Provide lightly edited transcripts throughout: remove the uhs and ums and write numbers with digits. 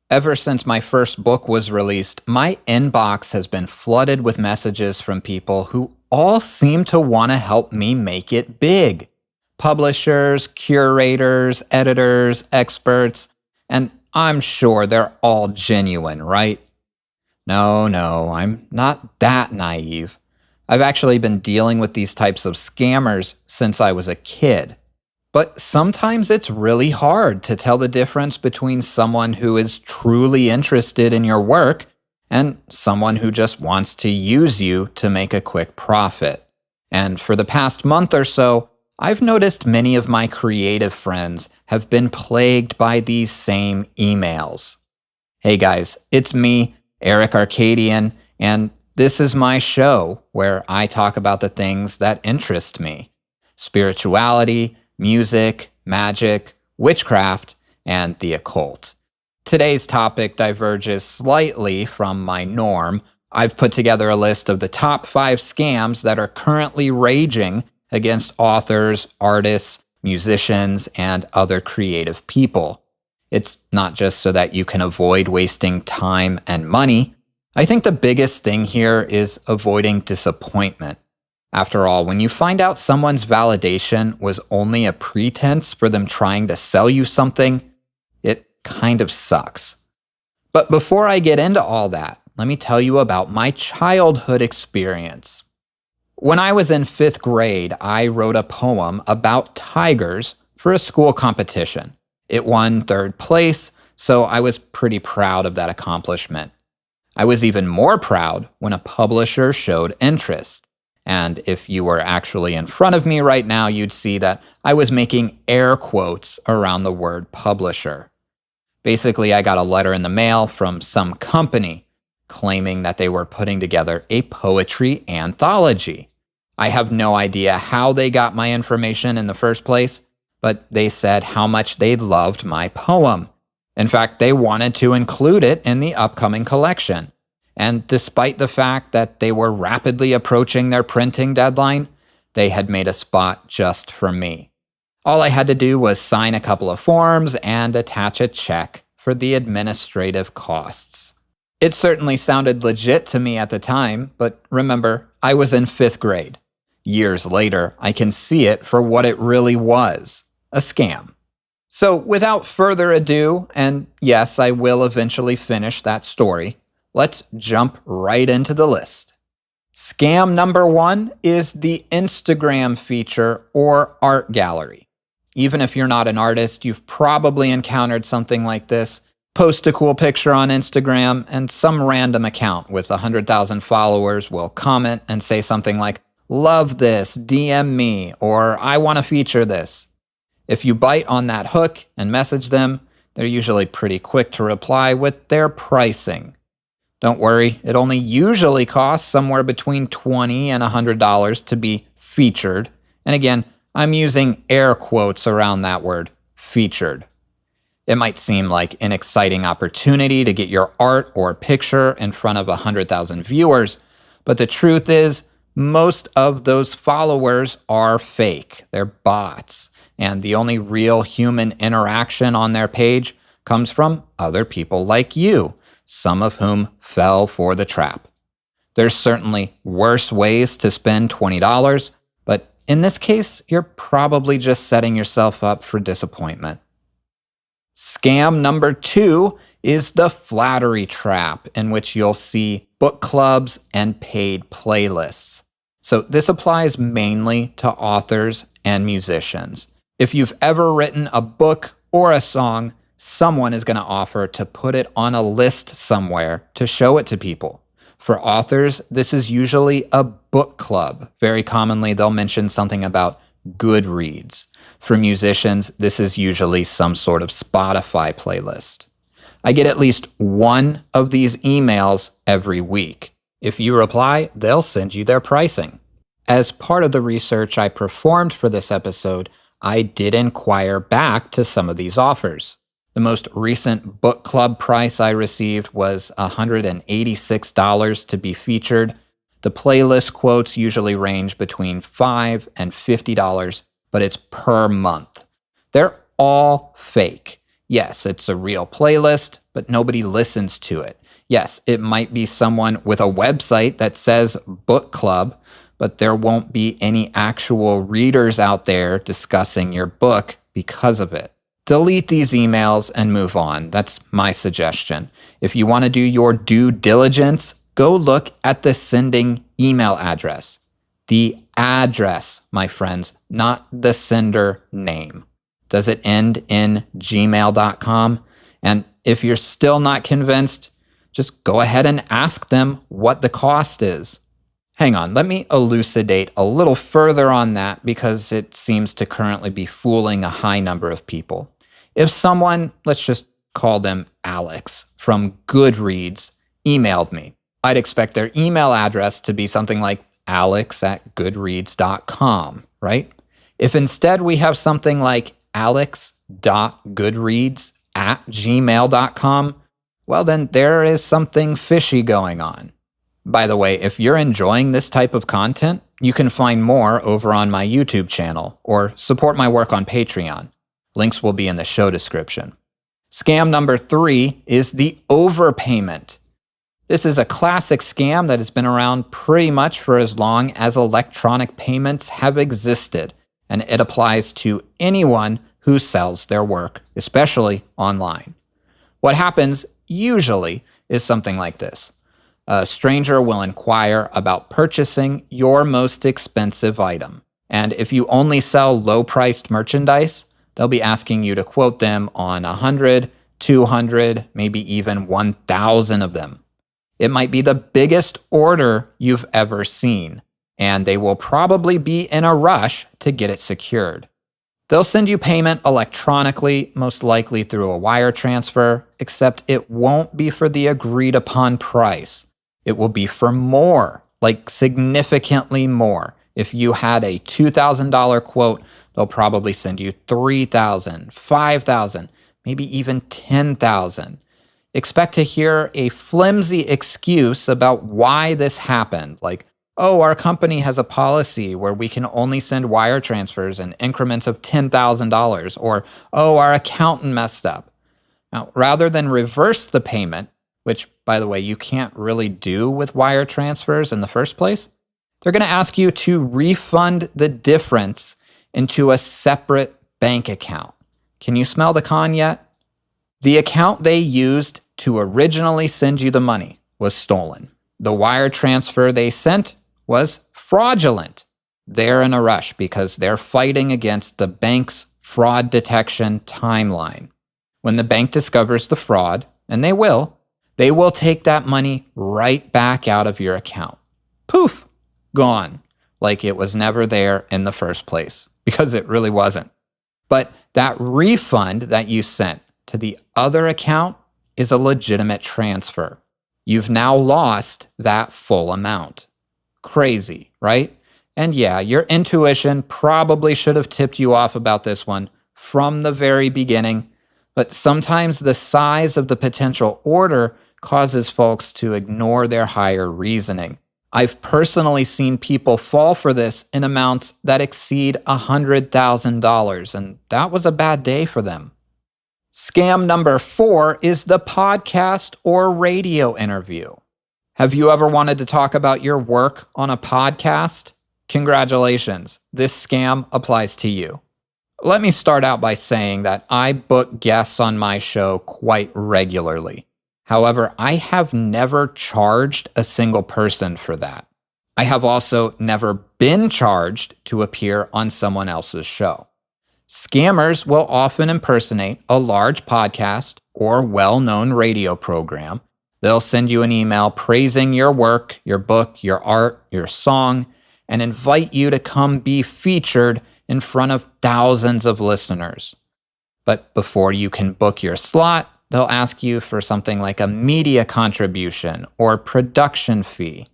Ever since my first book was released, my inbox has been flooded with messages from people who all seem to want to help me make it big. Publishers, curators, editors, experts, and I'm sure they're all genuine, right? No, I'm not that naive. I've actually been dealing with these types of scammers since I was a kid. But sometimes it's really hard to tell the difference between someone who is truly interested in your work and someone who just wants to use you to make a quick profit. And for the past month or so, I've noticed many of my creative friends have been plagued by these same emails. Hey guys, it's me, Eric Arcadian, and this is my show where I talk about the things that interest me: spirituality, music, magic, witchcraft, and the occult. Today's topic diverges slightly from my norm. I've put together a list of the top 5 scams that are currently raging against authors, artists, musicians, and other creative people. It's not just so that you can avoid wasting time and money. I think the biggest thing here is avoiding disappointment. After all, when you find out someone's validation was only a pretense for them trying to sell you something, it kind of sucks. But before I get into all that, let me tell you about my childhood experience. When I was in 5th grade, I wrote a poem about tigers for a school competition. It won 3rd place, so I was pretty proud of that accomplishment. I was even more proud when a publisher showed interest. And if you were actually in front of me right now, you'd see that I was making air quotes around the word publisher. Basically, I got a letter in the mail from some company claiming that they were putting together a poetry anthology. I have no idea how they got my information in the first place, but they said how much they loved my poem. In fact, they wanted to include it in the upcoming collection. And despite the fact that they were rapidly approaching their printing deadline, they had made a spot just for me. All I had to do was sign a couple of forms and attach a check for the administrative costs. It certainly sounded legit to me at the time, but remember, I was in 5th grade. Years later, I can see it for what it really was: a scam. So without further ado, and yes, I will eventually finish that story, let's jump right into the list. Scam number 1 is the Instagram feature or art gallery. Even if you're not an artist, you've probably encountered something like this. Post a cool picture on Instagram, and some random account with 100,000 followers will comment and say something like, "Love this, DM me," or "I want to feature this." If you bite on that hook and message them, they're usually pretty quick to reply with their pricing. Don't worry, it only usually costs somewhere between $20 and $100 to be featured. And again, I'm using air quotes around that word, featured. It might seem like an exciting opportunity to get your art or picture in front of 100,000 viewers, but the truth is, most of those followers are fake. They're bots. And the only real human interaction on their page comes from other people like you, some of whom fell for the trap. There's certainly worse ways to spend $20, but in this case, you're probably just setting yourself up for disappointment. Scam number 2 is the flattery trap, in which you'll see book clubs and paid playlists. So this applies mainly to authors and musicians. If you've ever written a book or a song, someone is going to offer to put it on a list somewhere to show it to people. For authors, this is usually a book club. Very commonly, they'll mention something about Goodreads. For musicians, this is usually some sort of Spotify playlist. I get at least one of these emails every week. If you reply, they'll send you their pricing. As part of the research I performed for this episode, I did inquire back to some of these offers. The most recent book club price I received was $186 to be featured. The playlist quotes usually range between $5 and $50, but it's per month. They're all fake. Yes, it's a real playlist, but nobody listens to it. Yes, it might be someone with a website that says book club, but there won't be any actual readers out there discussing your book because of it. Delete these emails and move on. That's my suggestion. If you want to do your due diligence, go look at the sending email address. The address, my friends, not the sender name. Does it end in gmail.com? And if you're still not convinced, just go ahead and ask them what the cost is. Hang on, let me elucidate a little further on that because it seems to currently be fooling a high number of people. If someone, let's just call them Alex, from Goodreads, emailed me, I'd expect their email address to be something like alex@goodreads.com, right? If instead we have something like alex.goodreads@gmail.com, well, then there is something fishy going on. By the way, if you're enjoying this type of content, you can find more over on my YouTube channel or support my work on Patreon. Links will be in the show description. Scam number 3 is the overpayment. This is a classic scam that has been around pretty much for as long as electronic payments have existed, and it applies to anyone who sells their work, especially online. What happens usually is something like this. A stranger will inquire about purchasing your most expensive item. And if you only sell low-priced merchandise, they'll be asking you to quote them on 100, 200, maybe even 1,000 of them. It might be the biggest order you've ever seen, and they will probably be in a rush to get it secured. They'll send you payment electronically, most likely through a wire transfer, except it won't be for the agreed upon price. It will be for more, like significantly more. If you had a $2,000 quote, they'll probably send you $3,000, $5,000, maybe even $10,000. Expect to hear a flimsy excuse about why this happened, like, oh, our company has a policy where we can only send wire transfers in increments of $10,000, or, oh, our accountant messed up. Now, rather than reverse the payment, which, by the way, you can't really do with wire transfers in the first place, they're going to ask you to refund the difference into a separate bank account. Can you smell the con yet? The account they used to originally send you the money was stolen. The wire transfer they sent was fraudulent. They're in a rush because they're fighting against the bank's fraud detection timeline. When the bank discovers the fraud, and they will take that money right back out of your account. Poof, gone, like it was never there in the first place, because it really wasn't. But that refund that you sent to the other account is a legitimate transfer. You've now lost that full amount. Crazy, right? And yeah, your intuition probably should have tipped you off about this one from the very beginning, but sometimes the size of the potential order causes folks to ignore their higher reasoning. I've personally seen people fall for this in amounts that exceed $100,000, and that was a bad day for them. Scam number 4 is the podcast or radio interview. Have you ever wanted to talk about your work on a podcast? Congratulations, this scam applies to you. Let me start out by saying that I book guests on my show quite regularly. However, I have never charged a single person for that. I have also never been charged to appear on someone else's show. Scammers will often impersonate a large podcast or well-known radio program. They'll send you an email praising your work, your book, your art, your song, and invite you to come be featured in front of thousands of listeners. But before you can book your slot, they'll ask you for something like a media contribution or production fee.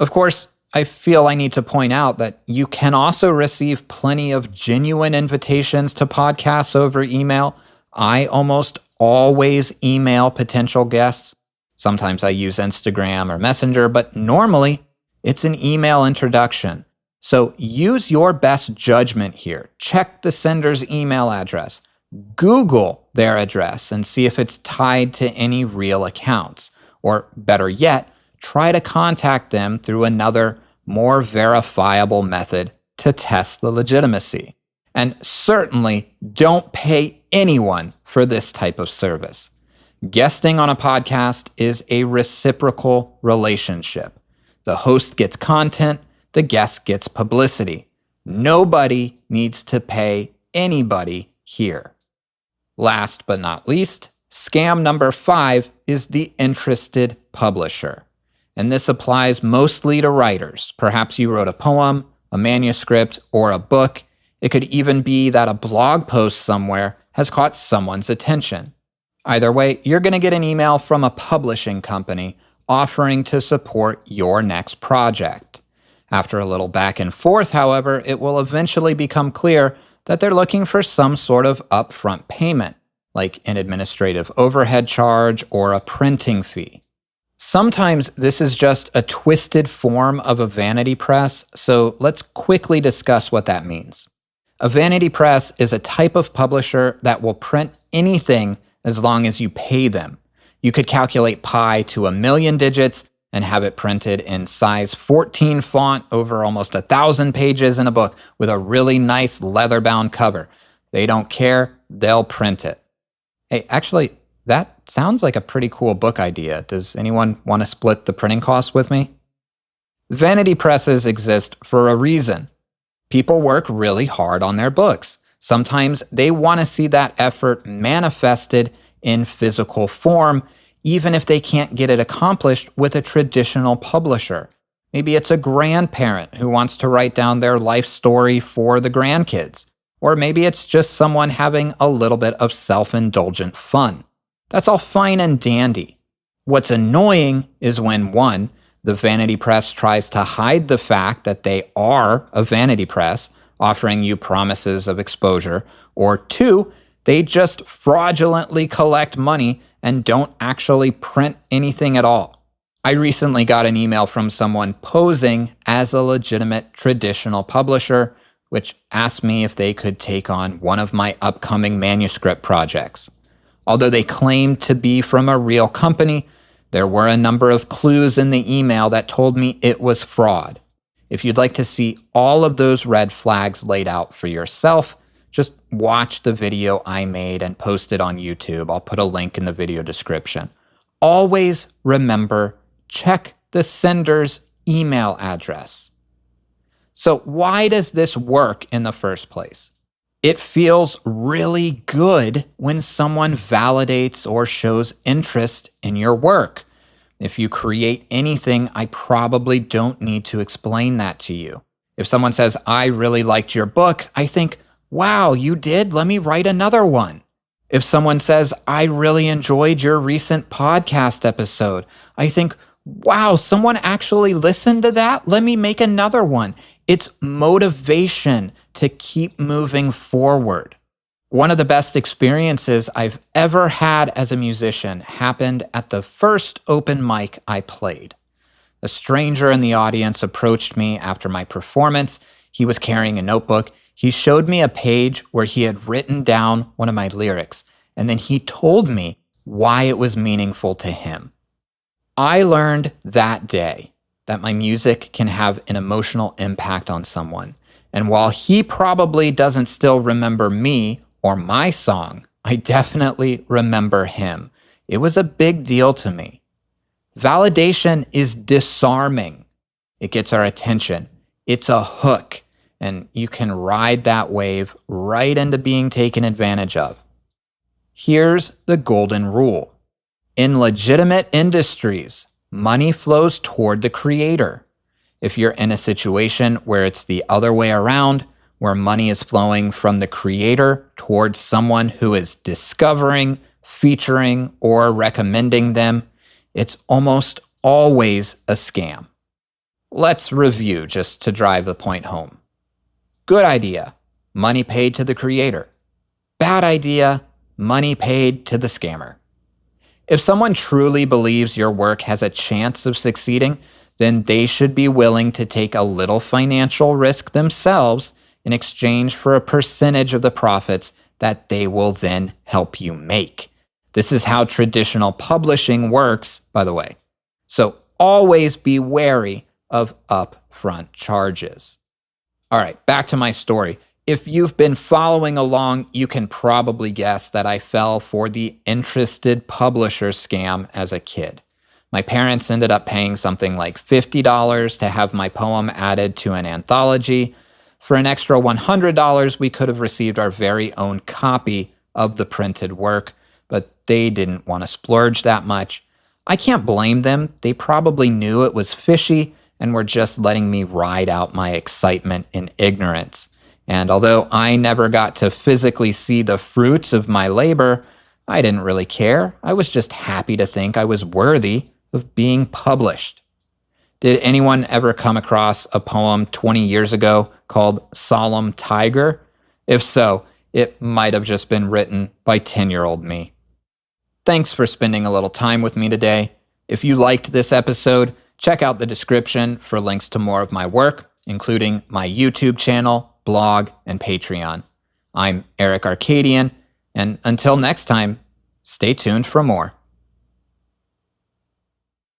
Of course, I feel I need to point out that you can also receive plenty of genuine invitations to podcasts over email. I almost always email potential guests. Sometimes I use Instagram or Messenger, but normally it's an email introduction. So use your best judgment here. Check the sender's email address. Google their address and see if it's tied to any real accounts. Or better yet, try to contact them through another, more verifiable method to test the legitimacy. And certainly don't pay anyone for this type of service. Guesting on a podcast is a reciprocal relationship. The host gets content, the guest gets publicity. Nobody needs to pay anybody here. Last but not least, scam number 5 is the interested publisher. And this applies mostly to writers. Perhaps you wrote a poem, a manuscript, or a book. It could even be that a blog post somewhere has caught someone's attention. Either way, you're going to get an email from a publishing company offering to support your next project. After a little back and forth, however, it will eventually become clear that they're looking for some sort of upfront payment, like an administrative overhead charge or a printing fee. Sometimes this is just a twisted form of a vanity press, so let's quickly discuss what that means. A vanity press is a type of publisher that will print anything as long as you pay them. You could calculate pi to 1,000,000 digits and have it printed in size 14 font over almost 1,000 pages in a book with a really nice leather-bound cover. They don't care, they'll print it. Hey, actually, that sounds like a pretty cool book idea. Does anyone want to split the printing costs with me? Vanity presses exist for a reason. People work really hard on their books. Sometimes they want to see that effort manifested in physical form, even if they can't get it accomplished with a traditional publisher. Maybe it's a grandparent who wants to write down their life story for the grandkids. Or maybe it's just someone having a little bit of self-indulgent fun. That's all fine and dandy. What's annoying is when 1, the vanity press tries to hide the fact that they are a vanity press, offering you promises of exposure, or 2, they just fraudulently collect money and don't actually print anything at all. I recently got an email from someone posing as a legitimate traditional publisher, which asked me if they could take on one of my upcoming manuscript projects. Although they claimed to be from a real company, there were a number of clues in the email that told me it was fraud. If you'd like to see all of those red flags laid out for yourself, just watch the video I made and posted on YouTube. I'll put a link in the video description. Always remember, check the sender's email address. So why does this work in the first place? It feels really good when someone validates or shows interest in your work. If you create anything, I probably don't need to explain that to you. If someone says, I really liked your book, I think, wow, you did? Let me write another one. If someone says, I really enjoyed your recent podcast episode, I think, wow, someone actually listened to that? Let me make another one. It's motivation to keep moving forward. One of the best experiences I've ever had as a musician happened at the first open mic I played. A stranger in the audience approached me after my performance. He was carrying a notebook. He showed me a page where he had written down one of my lyrics, and then he told me why it was meaningful to him. I learned that day that my music can have an emotional impact on someone. And while he probably doesn't still remember me or my song, I definitely remember him. It was a big deal to me. Validation is disarming. It gets our attention. It's a hook, and you can ride that wave right into being taken advantage of. Here's the golden rule. In legitimate industries, money flows toward the creator. If you're in a situation where it's the other way around, where money is flowing from the creator towards someone who is discovering, featuring, or recommending them, it's almost always a scam. Let's review just to drive the point home. Good idea, money paid to the creator. Bad idea, money paid to the scammer. If someone truly believes your work has a chance of succeeding, then they should be willing to take a little financial risk themselves in exchange for a percentage of the profits that they will then help you make. This is how traditional publishing works, by the way. So always be wary of upfront charges. All right, back to my story. If you've been following along, you can probably guess that I fell for the interested publisher scam as a kid. My parents ended up paying something like $50 to have my poem added to an anthology. For an extra $100, we could have received our very own copy of the printed work, but they didn't want to splurge that much. I can't blame them. They probably knew it was fishy and were just letting me ride out my excitement in ignorance. And although I never got to physically see the fruits of my labor, I didn't really care. I was just happy to think I was worthy of being published. Did anyone ever come across a poem 20 years ago called Solemn Tiger? If so, it might have just been written by 10-year-old me. Thanks for spending a little time with me today. If you liked this episode, check out the description for links to more of my work, including my YouTube channel, blog, and Patreon. I'm Eric Arcadian, and until next time, stay tuned for more.